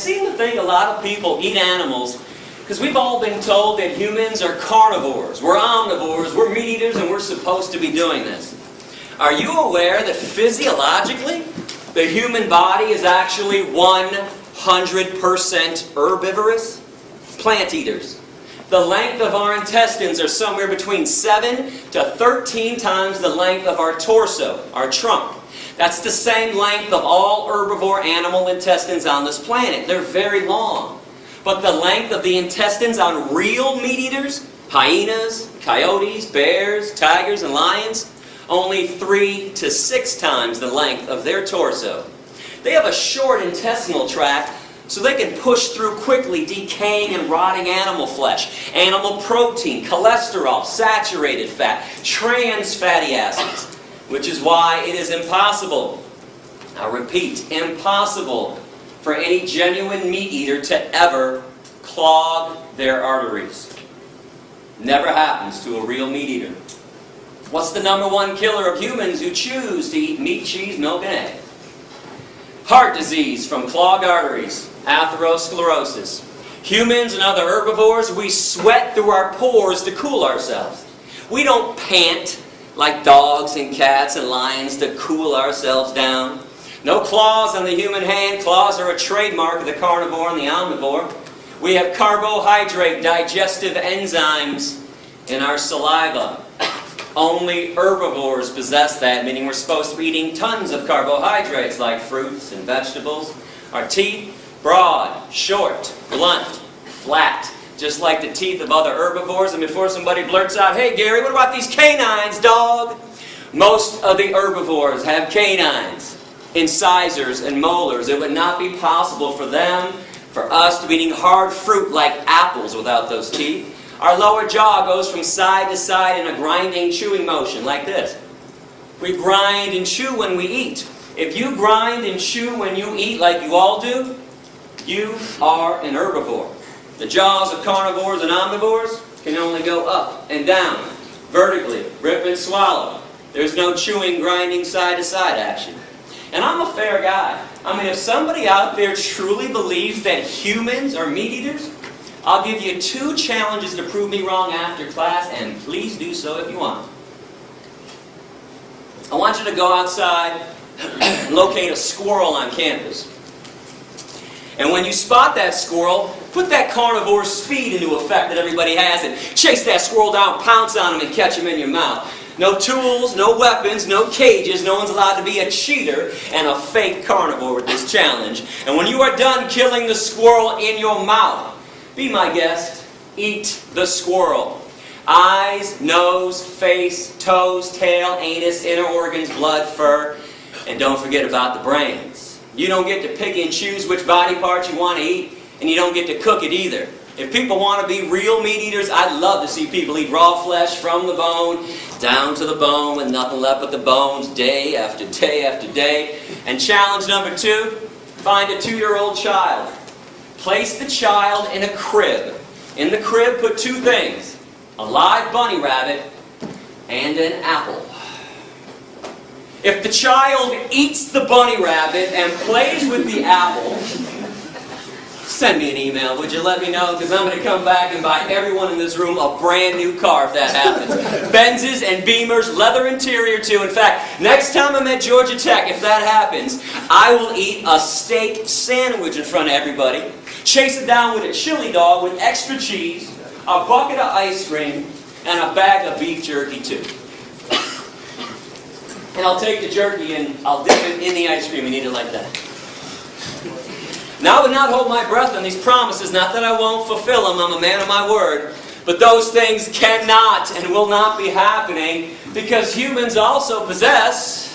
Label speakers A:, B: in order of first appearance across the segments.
A: I seem to think a lot of people eat animals because we've all been told that humans are carnivores, we're omnivores, we're meat eaters, and we're supposed to be doing this. Are you aware that physiologically, the human body is actually 100% herbivorous? Plant eaters. The length of our intestines are somewhere between 7 to 13 times the length of our torso, our trunk. That's the same length of all herbivore animal intestines on this planet. They're very long. But the length of the intestines on real meat eaters, hyenas, coyotes, bears, tigers, and lions, only 3 to 6 times the length of their torso. They have a short intestinal tract so they can push through quickly decaying and rotting animal flesh, animal protein, cholesterol, saturated fat, trans fatty acids, which is why it is impossible, I repeat, impossible for any genuine meat eater to ever clog their arteries. Never happens to a real meat eater. What's the #1 killer of humans who choose to eat meat, cheese, milk, and egg? Heart disease from clogged arteries, atherosclerosis. Humans and other herbivores, we sweat through our pores to cool ourselves. We don't pant like dogs and cats and lions to cool ourselves down. No claws on the human hand. Claws are a trademark of the carnivore and the omnivore. We have carbohydrate digestive enzymes in our saliva. Only herbivores possess that, meaning we're supposed to be eating tons of carbohydrates like fruits and vegetables. Our teeth, broad, short, blunt, flat, just like the teeth of other herbivores. And before somebody blurts out, "Hey Gary, what about these canines, dog?" Most of the herbivores have canines, incisors, and molars. It would not be possible for them, for us, to be eating hard fruit like apples without those teeth. Our lower jaw goes from side to side in a grinding, chewing motion, like this. We grind and chew when we eat. If you grind and chew when you eat like you all do, you are an herbivore. The jaws of carnivores and omnivores can only go up and down, vertically, rip and swallow. There's no chewing, grinding, side-to-side action. And I'm a fair guy. I mean, if somebody out there truly believes that humans are meat eaters, I'll give you 2 challenges to prove me wrong after class, and please do so if you want. I want you to go outside and locate a squirrel on campus. And when you spot that squirrel, put that carnivore speed into effect that everybody has and chase that squirrel down, pounce on him, and catch him in your mouth. No tools, no weapons, no cages. No one's allowed to be a cheater and a fake carnivore with this challenge. And when you are done killing the squirrel in your mouth, be my guest, eat the squirrel. Eyes, nose, face, toes, tail, anus, inner organs, blood, fur, and don't forget about the brains. You don't get to pick and choose which body parts you want to eat, and you don't get to cook it either. If people want to be real meat eaters, I'd love to see people eat raw flesh from the bone, down to the bone, with nothing left but the bones, day after day after day. And challenge #2, find a 2-year-old child. Place the child in a crib. In the crib, put 2 things: a live bunny rabbit and an apple. If the child eats the bunny rabbit and plays with the apple, send me an email, would you? Let me know, because I'm going to come back and buy everyone in this room a brand new car if that happens. Benzes and Beamers, leather interior too. In fact, next time I'm at Georgia Tech, if that happens, I will eat a steak sandwich in front of everybody, chase it down with a chili dog with extra cheese, a bucket of ice cream, and a bag of beef jerky too. And I'll take the jerky and I'll dip it in the ice cream and eat it like that. Now I would not hold my breath on these promises, not that I won't fulfill them, I'm a man of my word, but those things cannot and will not be happening because humans also possess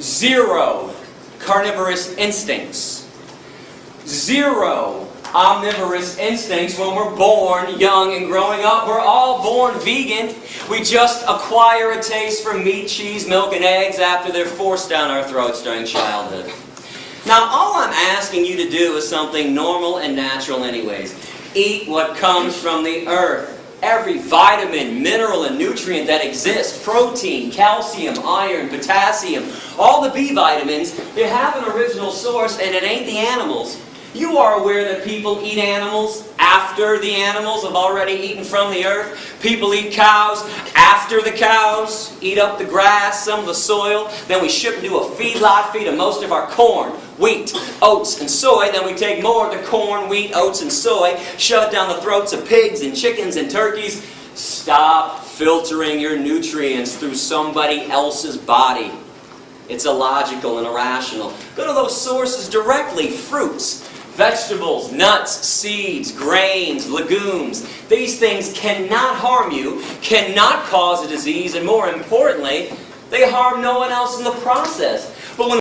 A: 0 carnivorous instincts. 0 omnivorous instincts when we're born young and growing up. We're all born vegan. We just acquire a taste for meat, cheese, milk, and eggs after they're forced down our throats during childhood. Now, all I'm asking you to do is something normal and natural anyways. Eat what comes from the earth. every vitamin, mineral, and nutrient that exists, protein, calcium, iron, potassium, all the B vitamins, they have an original source, and it ain't the animals. You are aware that people eat animals after the animals have already eaten from the earth. People eat cows after the cows eat up the grass, some of the soil. Then we ship them to a feedlot, feed them most of our corn, wheat, oats, and soy. Then we take more of the corn, wheat, oats, and soy, shove it down the throats of pigs and chickens and turkeys. Stop filtering your nutrients through somebody else's body. It's illogical and irrational. Go to those sources directly. Fruits, vegetables, nuts, seeds, grains, legumes. These things cannot harm you, cannot cause a disease, and more importantly, they harm no one else in the process.